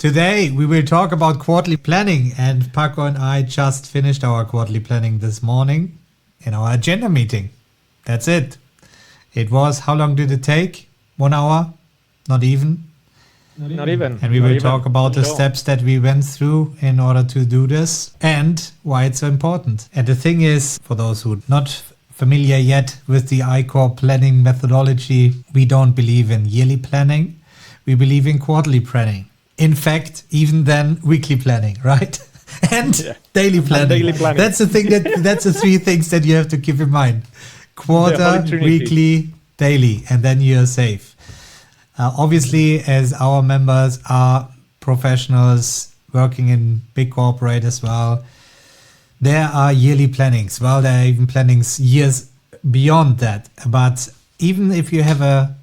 Today we will talk about quarterly planning, and Paco and I just finished our quarterly planning this morning in our agenda meeting. That's it. It was, how long did it take? 1 hour? Not even? Not even. And we will talk about the steps that we went through in order to do this and why it's so important. And the thing is, for those who are not familiar yet with the ICOR planning methodology, we don't believe in yearly planning. We believe in quarterly planning. In fact, even then, weekly planning, right? And daily planning. Daily planning. That's the thing that's the three things that you have to keep in mind. Quarter, weekly, daily, and then you're safe. Obviously, as our members are professionals working in big corporate as well, there are yearly plannings. Well, there are even plannings years beyond that. But even if you have a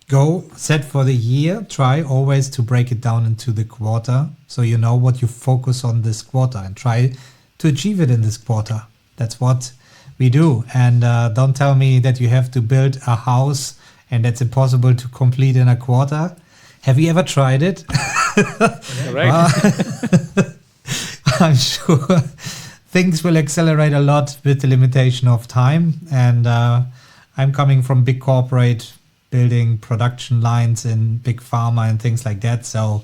goal set for the year, try always to break it down into the quarter so you know what you focus on this quarter and try to achieve it in this quarter. That's what we do. And don't tell me that you have to build a house and that's impossible to complete in a quarter. Have you ever tried it? Correct. I'm sure things will accelerate a lot with the limitation of time. And I'm coming from big corporate, building production lines in big pharma and things like that. So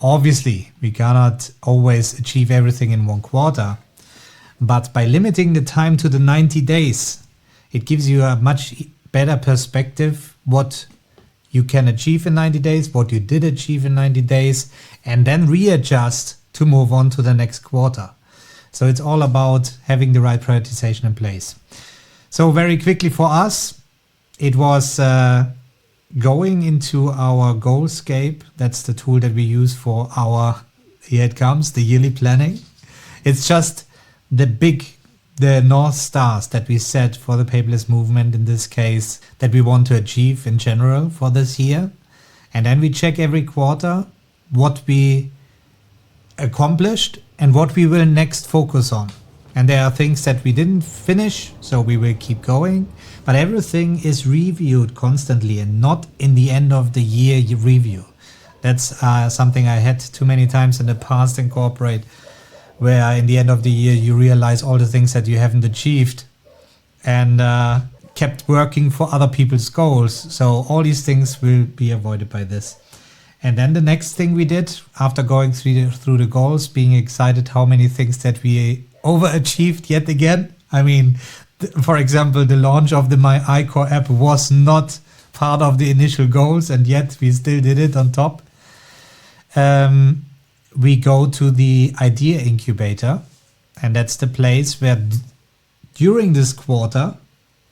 obviously we cannot always achieve everything in one quarter. But by limiting the time to the 90 days, it gives you a much better perspective what you can achieve in 90 days, what you did achieve in 90 days, and then readjust to move on to the next quarter. So it's all about having the right prioritization in place. So very quickly for us, it was going into our Goalscape. That's the tool that we use for our, here it comes, the yearly planning. It's just the North Stars that we set for the paperless movement in this case, that we want to achieve in general for this year. And then we check every quarter what we accomplished and what we will next focus on. And there are things that we didn't finish, so we will keep going. But everything is reviewed constantly and not in the end of the year review. That's something I had too many times in the past in corporate, where in the end of the year you realize all the things that you haven't achieved and kept working for other people's goals. So all these things will be avoided by this. And then the next thing we did after going through the goals, being excited how many things that we overachieved yet again. I mean, for example, the launch of the My ICOR app was not part of the initial goals, and yet we still did it on top. We go to the idea incubator, and that's the place where during this quarter,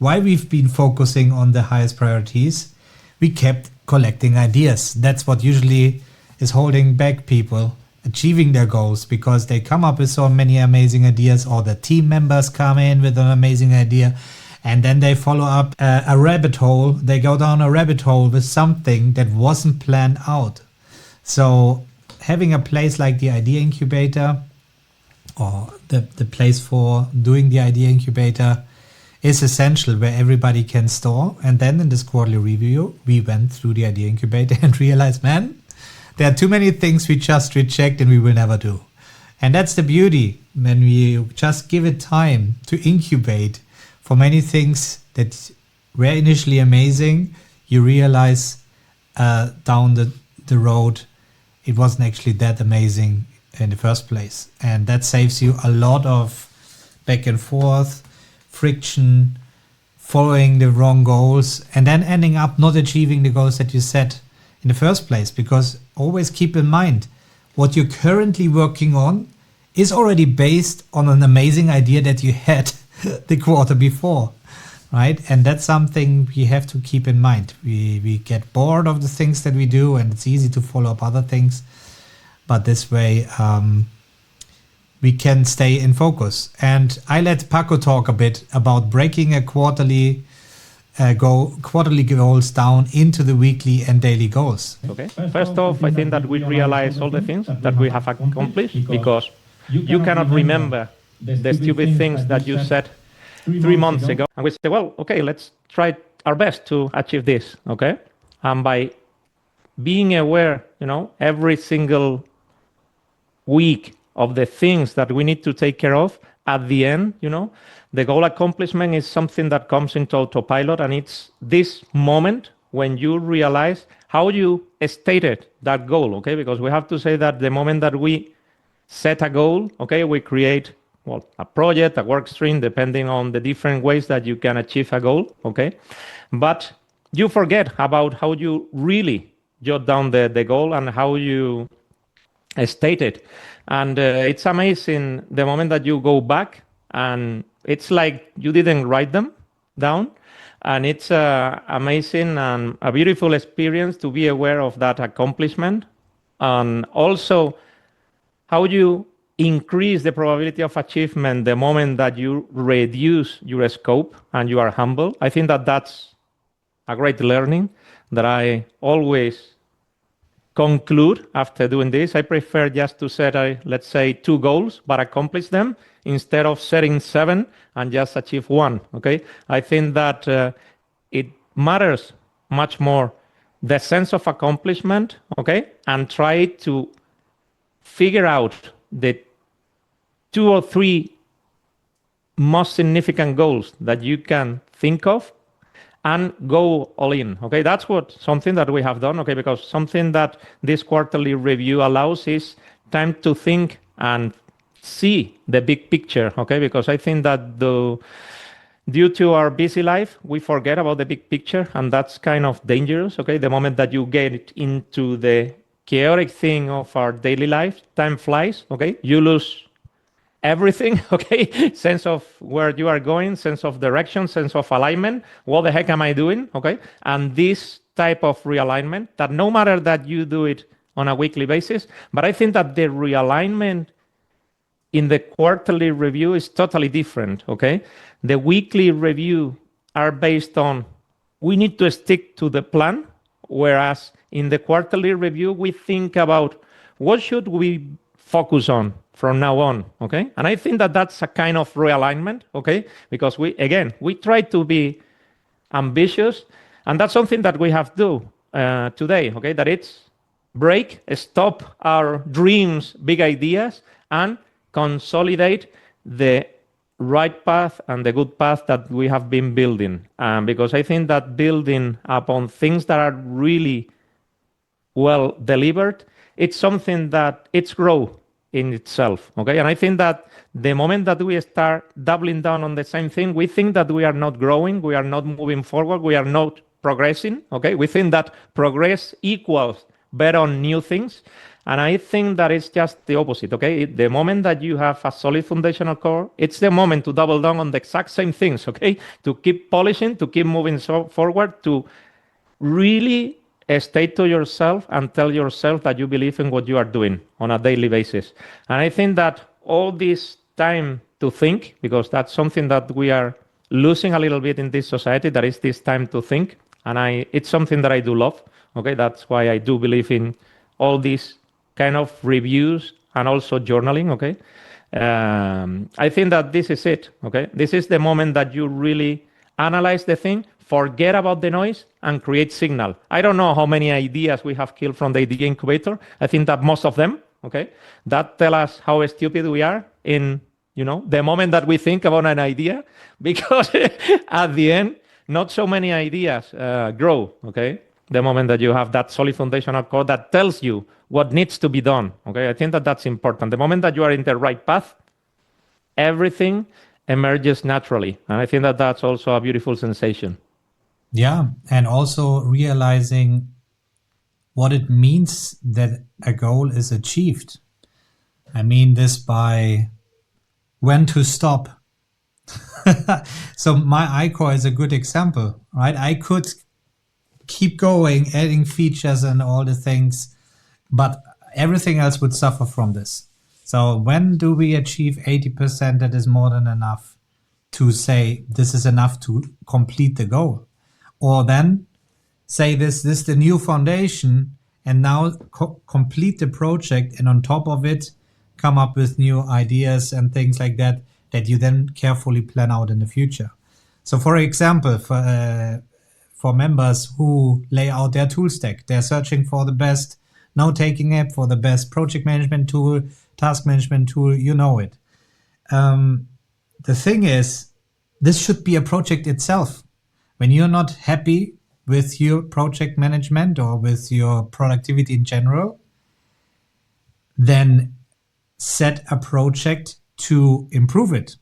while we've been focusing on the highest priorities, we kept collecting ideas. That's what usually is holding back people achieving their goals, because they come up with so many amazing ideas, or the team members come in with an amazing idea and then they follow up a rabbit hole. They go down a rabbit hole with something that wasn't planned out. So having a place like the idea incubator, or the place for doing the idea incubator, is essential, where everybody can store. And then in this quarterly review, we went through the idea incubator and realized, man, there are too many things we just reject and we will never do. And that's the beauty when we just give it time to incubate for many things that were initially amazing. You realize down the road, it wasn't actually that amazing in the first place. And that saves you a lot of back and forth, friction, following the wrong goals, and then ending up not achieving the goals that you set in the first place. Because always keep in mind, what you're currently working on is already based on an amazing idea that you had the quarter before, right? And that's something we have to keep in mind. We get bored of the things that we do, and it's easy to follow up other things. But this way, we can stay in focus. And I let Paco talk a bit about breaking a quarterly goals down into the weekly and daily goals. Okay. First off, I think that we realize all the things that we have accomplished, because you cannot remember the stupid things that you said 3 months ago. And we say, well, okay, let's try our best to achieve this. Okay. And by being aware, every single week of the things that we need to take care of at the end, the goal accomplishment is something that comes into autopilot, and it's this moment when you realize how you stated that goal, okay? Because we have to say that the moment that we set a goal, okay, we create, a project, a work stream, depending on the different ways that you can achieve a goal, okay? But you forget about how you really jot down the goal and how you state it. And it's amazing the moment that you go back and it's like you didn't write them down. And it's amazing and a beautiful experience to be aware of that accomplishment. And also how you increase the probability of achievement the moment that you reduce your scope and you are humble. I think that that's a great learning that I always conclude after doing this. I prefer just to set, let's say, 2 goals, but accomplish them instead of setting 7 and just achieve 1. Okay, I think that it matters much more the sense of accomplishment. Okay, and try to figure out the 2 or 3 most significant goals that you can think of and go all in. Okay, that's something that we have done. Okay, because something that this quarterly review allows is time to think and see the big picture. Okay, because I think that due to our busy life, we forget about the big picture, and that's kind of dangerous. Okay, the moment that you get into the chaotic thing of our daily life, time flies. Okay, you lose everything. Okay, sense of where you are going, sense of direction, sense of alignment. What the heck am I doing? Okay, and this type of realignment, that no matter that you do it on a weekly basis, but I think that the realignment in the quarterly review is totally different. Okay, the weekly review are based on we need to stick to the plan, whereas in the quarterly review we think about what should we focus on from now on. Okay, and I think that that's a kind of realignment. Okay, because we try to be ambitious, and that's something that we have to do today. Okay, that it's stop our dreams, big ideas, and consolidate the right path and the good path that we have been building. Because I think that building upon things that are really well delivered, it's something that it's grow in itself. Okay, and I think that the moment that we start doubling down on the same thing, we think that we are not growing, we are not moving forward, we are not progressing. Okay, we think that progress equals bet on new things. And I think that it's just the opposite. Okay, the moment that you have a solid foundational core, it's the moment to double down on the exact same things. Okay, to keep polishing, to keep moving forward, to really state to yourself and tell yourself that you believe in what you are doing on a daily basis. And I think that all this time to think, because that's something that we are losing a little bit in this society, that is this time to think. And it's something that I do love. Okay, that's why I do believe in all these kind of reviews and also journaling. Okay, I think that this is it. Okay, this is the moment that you really analyze the thing, forget about the noise, and create signal. I don't know how many ideas we have killed from the idea incubator. I think that most of them, okay, that tell us how stupid we are in, the moment that we think about an idea, because at the end, not so many ideas grow, okay? The moment that you have that solid foundational core that tells you what needs to be done, okay? I think that that's important. The moment that you are in the right path, everything emerges naturally. And I think that that's also a beautiful sensation. Yeah, and also realizing what it means that a goal is achieved. I mean this by when to stop. So my ICOR is a good example, right? I could keep going, adding features and all the things, but everything else would suffer from this. So when do we achieve 80%? That is more than enough to say this is enough to complete the goal. Or then say this is the new foundation, and now complete the project, and on top of it, come up with new ideas and things like that you then carefully plan out in the future. So for example, for members who lay out their tool stack, they're searching for the best note-taking app, for the best project management tool, task management tool, you know it. The thing is, this should be a project itself. When you're not happy with your project management or with your productivity in general, then set a project to improve it.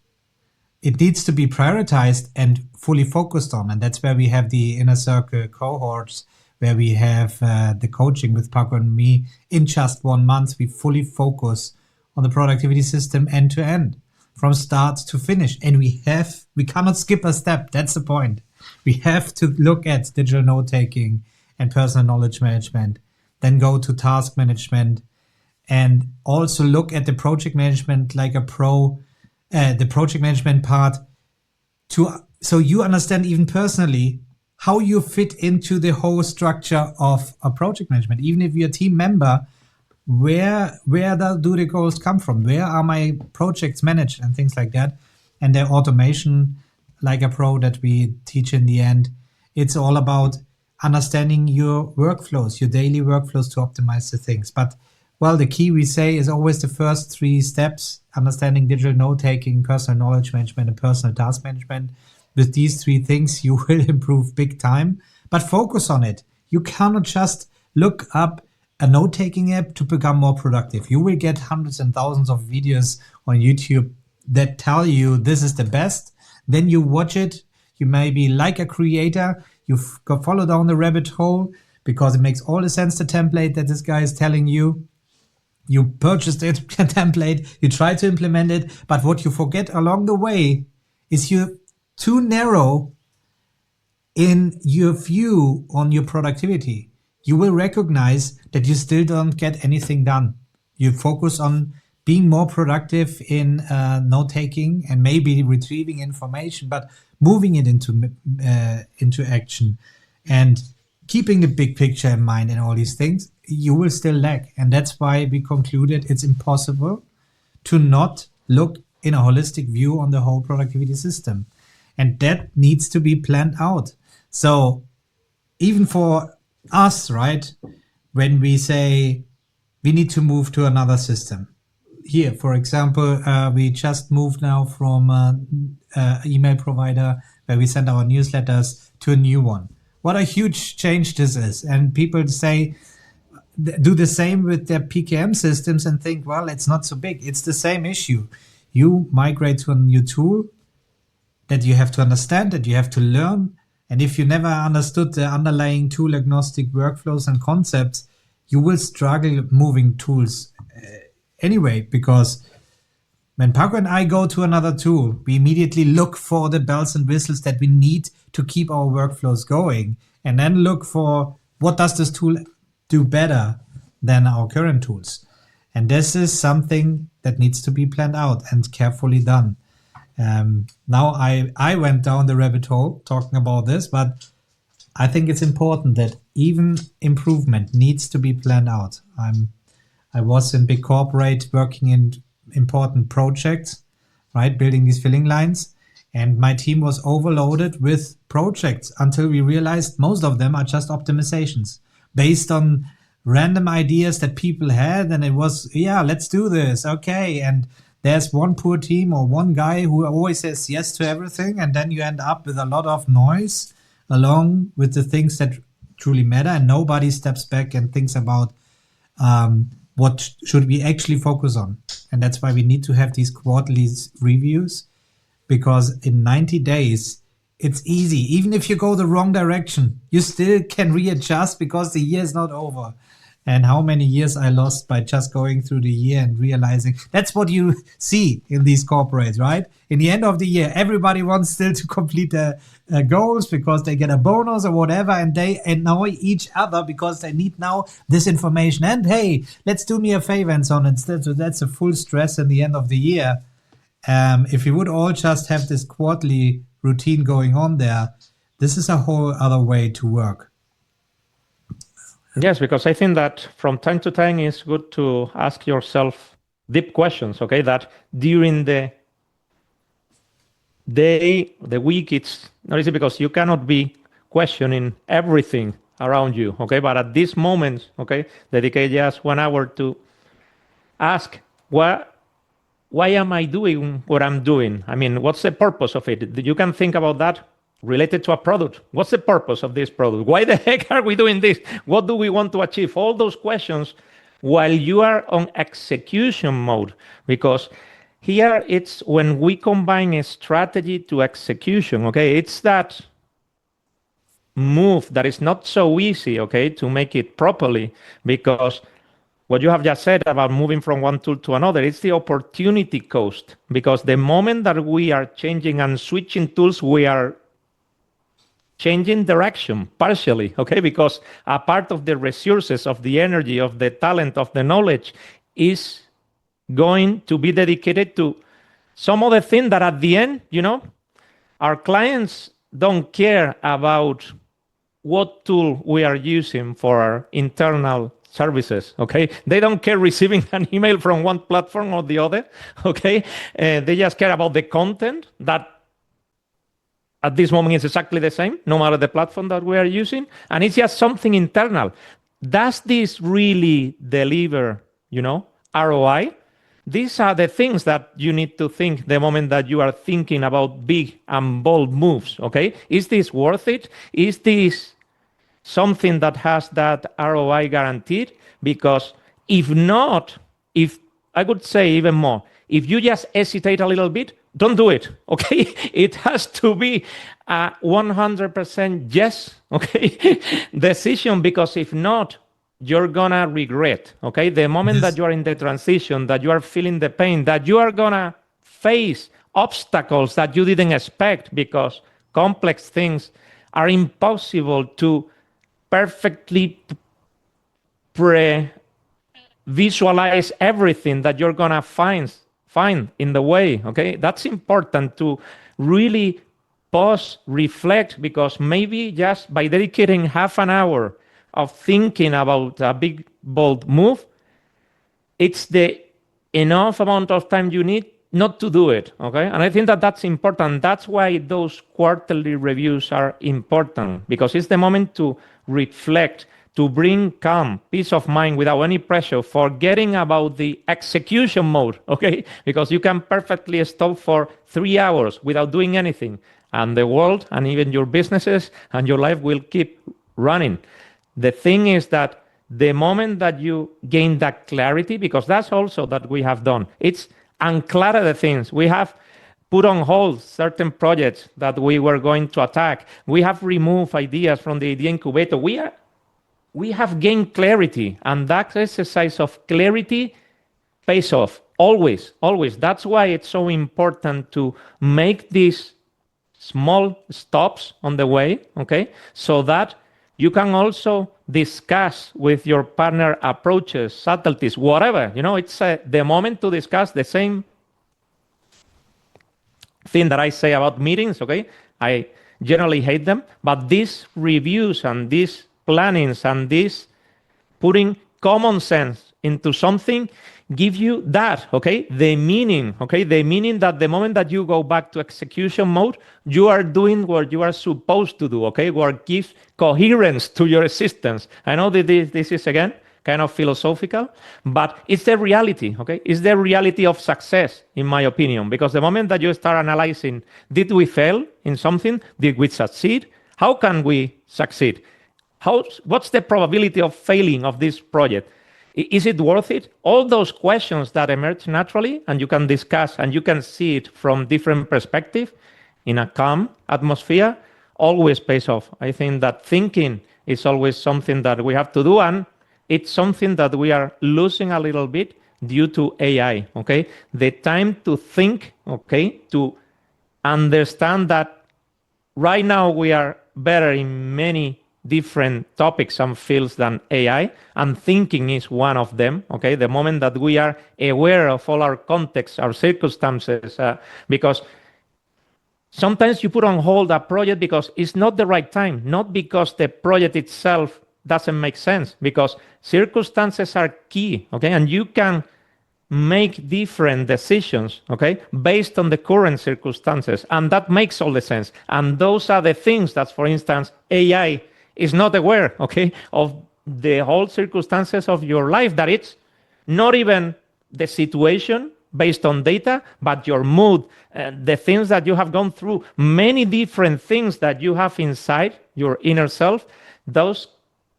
It needs to be prioritized and fully focused on. And that's where we have the inner circle cohorts, where we have the coaching with Paco and me. In just 1 month, we fully focus on the productivity system end to end, from start to finish. And we cannot skip a step. That's the point. We have to look at digital note-taking and personal knowledge management, then go to task management, and also look at the project management like a pro, the project management part, so you understand even personally how you fit into the whole structure of a project management. Even if you're a team member, where do the goals come from? Where are my projects managed and things like that? And the automation, like a pro that we teach in the end, it's all about understanding your workflows, your daily workflows to optimize the things. But well, the key, we say, is always the first 3 steps: understanding digital note-taking, personal knowledge management, and personal task management. With these 3 things, you will improve big time, but focus on it. You cannot just look up a note-taking app to become more productive. You will get hundreds and thousands of videos on YouTube that tell you this is the best. Then you watch it. You maybe like a creator. You follow down the rabbit hole because it makes all the sense, the template that this guy is telling you. You purchased it, a template, you try to implement it, but what you forget along the way is you're too narrow in your view on your productivity. You will recognize that you still don't get anything done. You focus on being more productive in note-taking and maybe retrieving information, but moving it into action and keeping the big picture in mind and all these things, you will still lag. And that's why we concluded it's impossible to not look in a holistic view on the whole productivity system. And that needs to be planned out. So even for us, right, when we say we need to move to another system. Here, for example, we just moved now from an email provider where we send our newsletters to a new one. What a huge change this is. And people do the same with their PKM systems and think, well, it's not so big. It's the same issue. You migrate to a new tool that you have to understand, that you have to learn. And if you never understood the underlying tool agnostic workflows and concepts, you will struggle moving tools anyway, because when Paco and I go to another tool, we immediately look for the bells and whistles that we need to keep our workflows going, and then look for what does this tool do better than our current tools. And this is something that needs to be planned out and carefully done. Now I went down the rabbit hole talking about this, but I think it's important that even improvement needs to be planned out. I was in big corporate working in important projects, right? Building these filling lines. And my team was overloaded with projects until we realized most of them are just optimizations based on random ideas that people had. And it was, yeah, let's do this. Okay. And there's one poor team or one guy who always says yes to everything. And then you end up with a lot of noise along with the things that truly matter. And nobody steps back and thinks about what should we actually focus on. And that's why we need to have these quarterly reviews, because in 90 days, it's easy. Even if you go the wrong direction, you still can readjust because the year is not over. And how many years I lost by just going through the year and realizing that's what you see in these corporates, right? In the end of the year, everybody wants still to complete their goals because they get a bonus or whatever, and they annoy each other because they need now this information. And hey, let's do me a favor and so on. Instead, so that's a full stress in the end of the year. If we would all just have this quarterly routine going on there, this is a whole other way to work. Yes, because I think that from time to time it's good to ask yourself deep questions, okay? That during the day, the week, it's not easy because you cannot be questioning everything around you, okay? But at this moment, okay, dedicate just 1 hour to ask, why am I doing what I'm doing? I mean, what's the purpose of it? You can think about that related to a product. What's the purpose of this product? Why the heck are we doing this? What do we want to achieve? All those questions while you are on execution mode, because here it's when we combine a strategy to execution, okay? It's that move that is not so easy, okay, to make it properly, because what you have just said about moving from one tool to another, it's the opportunity cost, because the moment that we are changing and switching tools, we are changing direction partially, okay, because a part of the resources, of the energy, of the talent, of the knowledge is going to be dedicated to some other thing that at the end, our clients don't care about what tool we are using for our internal services, okay? They don't care receiving an email from one platform or the other, okay? They just care about the content that at this moment is exactly the same, no matter the platform that we are using, and it's just something internal. Does this really deliver, ROI? These are the things that you need to think the moment that you are thinking about big and bold moves, okay? Is this worth it? Is this something that has that ROI guaranteed? Because if not, if I would say even more, if you just hesitate a little bit, don't do it, okay? It has to be a 100% yes, okay, decision, because if not, you're gonna regret, okay? The moment that you are in the transition, that you are feeling the pain, that you are gonna face obstacles that you didn't expect, because complex things are impossible to perfectly visualize everything that you're gonna find in the way, okay? That's important to really pause, reflect, because maybe just by dedicating half an hour of thinking about a big, bold move, it's the enough amount of time you need not to do it, okay? And I think that that's important. That's why those quarterly reviews are important, because it's the moment to reflect, to bring calm, peace of mind without any pressure, forgetting about the execution mode, okay? Because you can perfectly stop for 3 hours without doing anything, and the world and even your businesses and your life will keep running. The thing is that the moment that you gain that clarity, because that's also that we have done, it's uncluttered the things. We have put on hold certain projects that we were going to attack. We have removed ideas from the idea incubator. We have gained clarity, and that exercise of clarity pays off always, always. That's why it's so important to make these small stops on the way, okay? So that you can also discuss with your partner approaches, subtleties, whatever. It's the moment to discuss the same thing that I say about meetings, okay? I generally hate them, but these reviews and these plannings and this putting common sense into something give you that, okay? The meaning, okay? The meaning that the moment that you go back to execution mode, you are doing what you are supposed to do, okay? What gives coherence to your existence. I know that this is, again, kind of philosophical, but it's the reality, okay? It's the reality of success, in my opinion, because the moment that you start analyzing, did we fail in something? Did we succeed? How can we succeed? What's the probability of failing of this project? Is it worth it? All those questions that emerge naturally, and you can discuss and you can see it from different perspectives in a calm atmosphere, always pays off. I think that thinking is always something that we have to do, and it's something that we are losing a little bit due to AI, okay? The time to think, okay, to understand that right now we are better in many different topics and fields than AI, and thinking is one of them, okay? The moment that we are aware of all our context, our circumstances, because sometimes you put on hold a project because it's not the right time, not because the project itself doesn't make sense, because circumstances are key, okay? And you can make different decisions, okay, based on the current circumstances, and that makes all the sense. And those are the things that, for instance, AI is not aware, okay, of the whole circumstances of your life, that it's not even the situation based on data, but your mood, the things that you have gone through, many different things that you have inside your inner self, those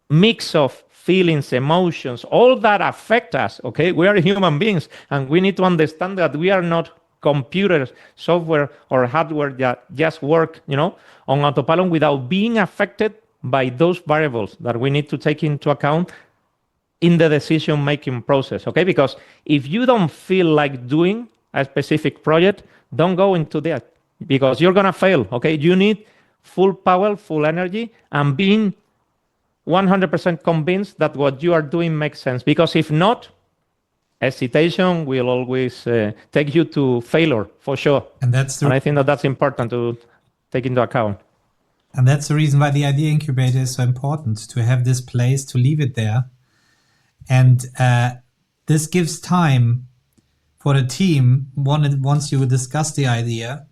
mix of feelings, emotions, all that affect us, okay? We are human beings, and we need to understand that we are not computers, software, or hardware that just work, on autopilot without being affected by those variables that we need to take into account in the decision-making process, okay? Because if you don't feel like doing a specific project, don't go into that, because you're gonna fail, okay? You need full power, full energy, and being 100% convinced that what you are doing makes sense. Because if not, hesitation will always take you to failure, for sure. And I think that that's important to take into account. And that's the reason why the idea incubator is so important, to have this place, to leave it there. And this gives time for the team, once you discuss the idea,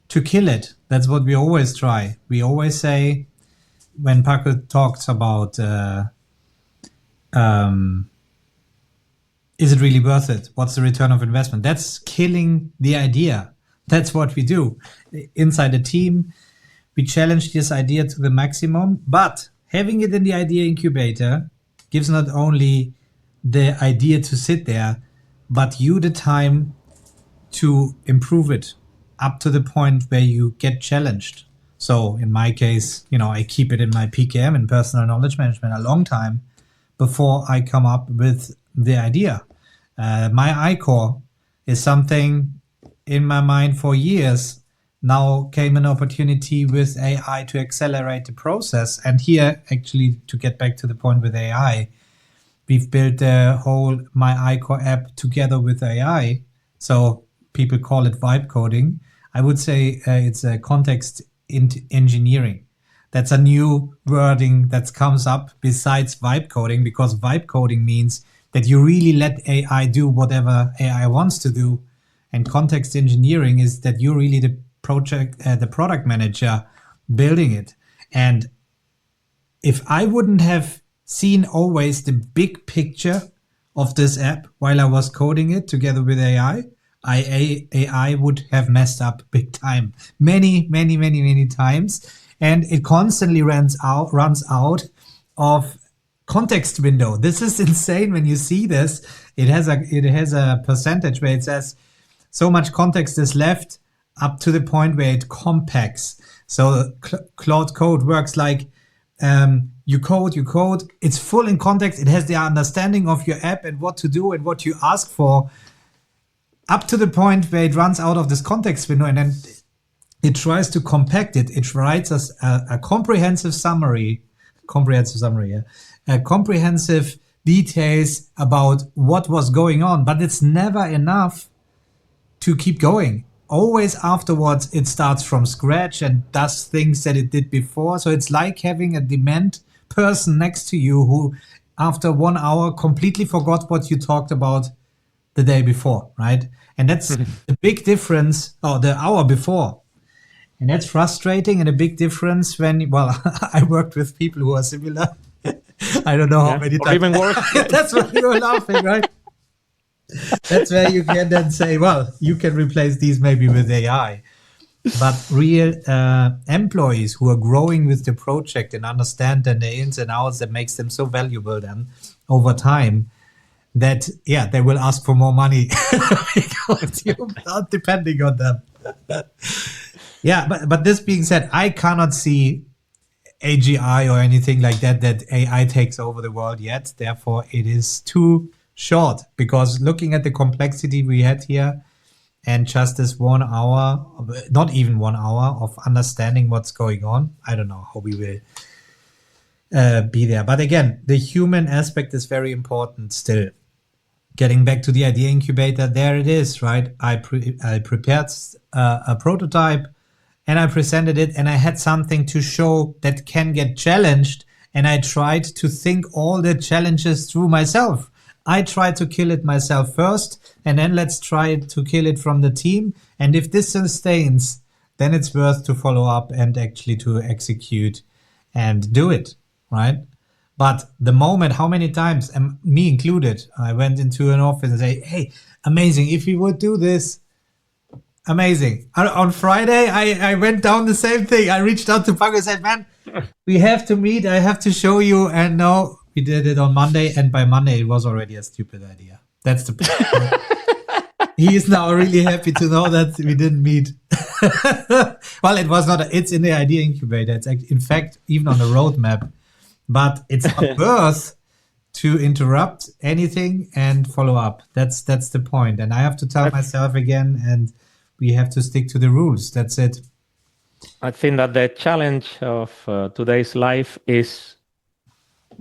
to kill it. That's what we always try. We always say, when Paco talks about, is it really worth it? What's the return of investment? That's killing the idea. That's what we do. Inside the team, we challenge this idea to the maximum, but having it in the idea incubator gives not only the idea to sit there, but you the time to improve it up to the point where you get challenged. So in my case, I keep it in my PKM, in personal knowledge management, a long time before I come up with the idea. My ICOR is something in my mind for years. Now came an opportunity with AI to accelerate the process. And here, actually, to get back to the point with AI, we've built the whole My ICOR app together with AI. So people call it vibe coding. I would say it's a context engineering. That's a new wording that comes up besides vibe coding, because vibe coding means that you really let AI do whatever AI wants to do. And context engineering is that you're really the product manager building it. And if I wouldn't have seen always the big picture of this app while I was coding it together with AI would have messed up big time. Many times. And it constantly runs out of context window. This is insane when you see this. It has a percentage where it says so much context is left up to the point where it compacts. So Claude Code works like you code, it's full in context. It has the understanding of your app and what to do and what you ask for, up to the point where it runs out of this context window, and then it tries to compact it. It writes us a comprehensive summary, comprehensive details about what was going on, but it's never enough to keep going. Always afterwards, it starts from scratch and does things that it did before. So it's like having a dement person next to you who, after 1 hour, completely forgot what you talked about the day before, right? And that's the big difference, the hour before. And that's frustrating, and a big difference when, I worked with people who are similar. I don't know how many times. Or even worse. That's why you were laughing, right? That's where you can then say, you can replace these maybe with AI. But real employees who are growing with the project and understand the ins and outs that makes them so valuable then over time, that, they will ask for more money because you're not depending on them. But this being said, I cannot see AGI or anything like that AI takes over the world yet. Therefore, it is too short, because looking at the complexity we had here and just this 1 hour, not even 1 hour of understanding what's going on, I don't know how we will be there. But again, the human aspect is very important still. Getting back to the idea incubator, there it is, right? I prepared a prototype and I presented it, and I had something to show that can get challenged. And I tried to think all the challenges through myself. I tried to kill it myself first, and then let's try to kill it from the team. And if this sustains, then it's worth to follow up and actually to execute and do it. right? But the moment, how many times, and me included, I went into an office and say, "Hey, amazing! If we would do this, amazing." On Friday, I went down the same thing. I reached out to Paco and said, "Man, we have to meet. I have to show you." And no, we did it on Monday, and by Monday, it was already a stupid idea. That's the point. He is now really happy to know that we didn't meet. Well, it was not. It's in the idea incubator. It's in fact even on the roadmap, but it's not worth to interrupt anything and follow up. That's the point. And I have to tell myself again, and we have to stick to the rules. That's it. I think that the challenge of today's life is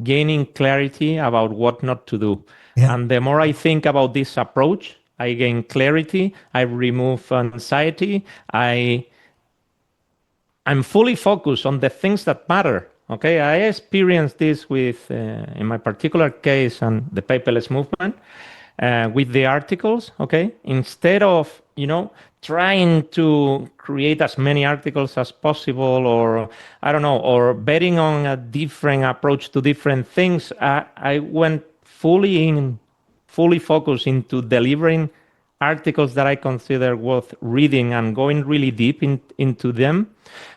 gaining clarity about what not to do. Yeah. And the more I think about this approach, I gain clarity, I remove anxiety, I'm fully focused on the things that matter. Okay, I experienced this with, in my particular case, and the paperless movement, with the articles. Okay, instead of trying to create as many articles as possible, or I don't know, or betting on a different approach to different things, I went fully focused into delivering articles that I consider worth reading and going really deep into them.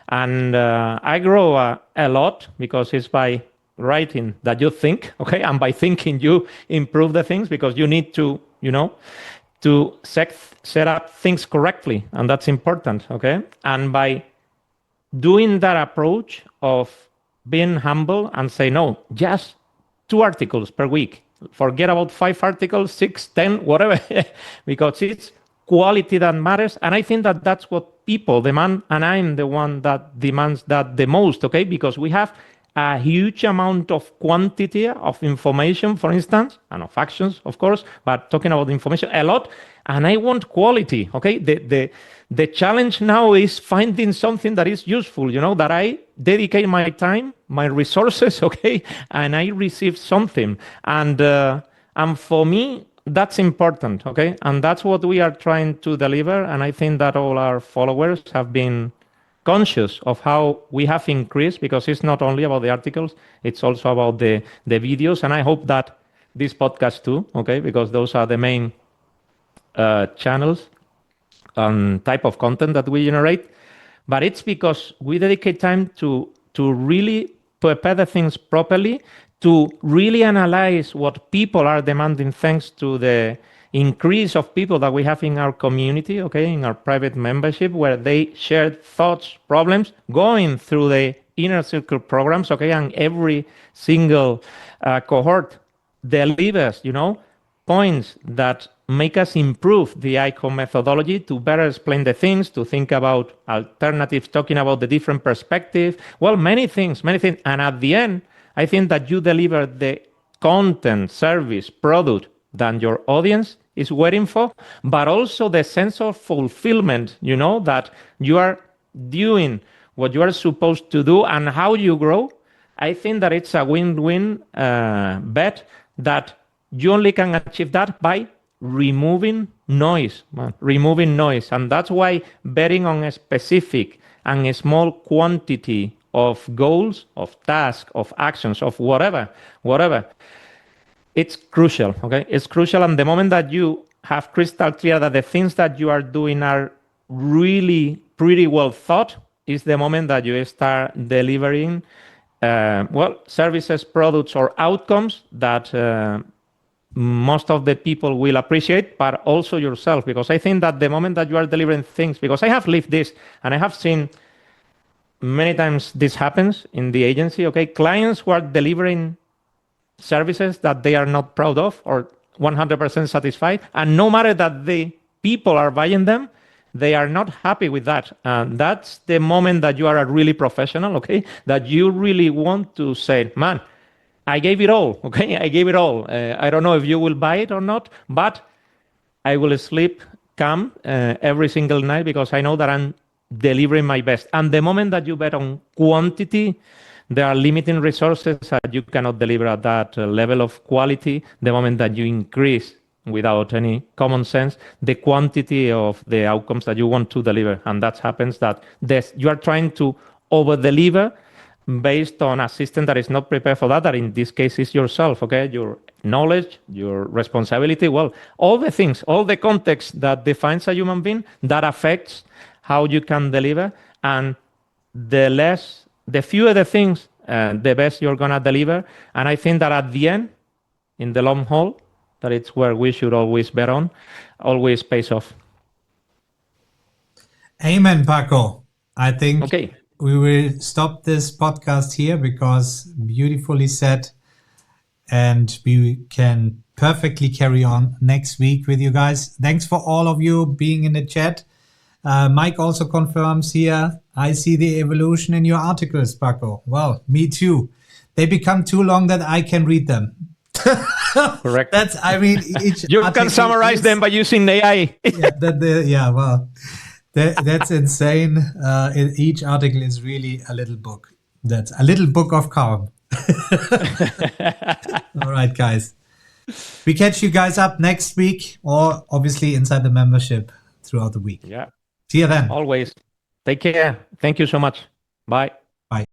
And I grow a lot because it's by writing that you think, okay? And by thinking you improve the things, because you need to, to set up things correctly. And that's important, okay? And by doing that approach of being humble and say, no, just 2 articles per week. Forget about 5 articles, 6, 10, whatever, because it's quality that matters. And I think that that's what people demand. And I'm the one that demands that the most, okay? Because we have a huge amount of quantity of information, for instance, and of actions, of course, but talking about information a lot. And I want quality, okay? The challenge now is finding something that is useful, that I dedicate my time, my resources, okay, and I receive something. And for me, that's important, okay? And that's what we are trying to deliver. And I think that all our followers have been conscious of how we have increased, because it's not only about the articles, it's also about the videos. And I hope that this podcast too, okay, because those are the main channels and type of content that we generate. But it's because we dedicate time to really prepare the things properly, to really analyze what people are demanding, thanks to the increase of people that we have in our community, okay, in our private membership, where they share thoughts, problems, going through the inner circle programs, okay, and every single cohort delivers, points that make us improve the ICOR methodology to better explain the things, to think about alternatives, talking about the different perspective. Well, many things. And at the end, I think that you deliver the content, service, product that your audience is waiting for, but also the sense of fulfillment, that you are doing what you are supposed to do and how you grow. I think that it's a win-win bet, that you only can achieve that by removing noise. And that's why betting on a specific and a small quantity of goals, of tasks, of actions, of whatever, it's crucial, okay? It's crucial. And the moment that you have crystal clear that the things that you are doing are really pretty well thought, is the moment that you start delivering services, products, or outcomes that most of the people will appreciate, but also yourself. Because I think that the moment that you are delivering things, because I have lived this and I have seen many times this happens in the agency, okay? Clients who are delivering services that they are not proud of or 100% satisfied, and no matter that the people are buying them, they are not happy with that. And that's the moment that you are a really professional, okay? That you really want to say, man, I gave it all, okay? I gave it all. I don't know if you will buy it or not, but I will sleep calm every single night, because I know that I'm delivering my best. And the moment that you bet on quantity, there are limiting resources that you cannot deliver at that level of quality. The moment that you increase, without any common sense, the quantity of the outcomes that you want to deliver, and that happens that you are trying to over-deliver, based on a system that is not prepared for that in this case is yourself, okay? Your knowledge, your responsibility, well, all the things, all the context that defines a human being, that affects how you can deliver. And the fewer the things, the best you're going to deliver. And I think that at the end, in the long haul, that it's where we should always bet on, always pays off. Amen, Paco. I think we will stop this podcast here because beautifully said, and we can perfectly carry on next week with you guys. Thanks for all of you being in the chat. Mike also confirms here, I see the evolution in your articles, Paco. Well, me too. They become too long that I can read them. Correct. You can summarize them by using AI. That's insane. Each article is really a little book. That's a little book of calm. All right, guys. We catch you guys up next week or obviously inside the membership throughout the week. Yeah. See you then. Always. Take care. Thank you so much. Bye.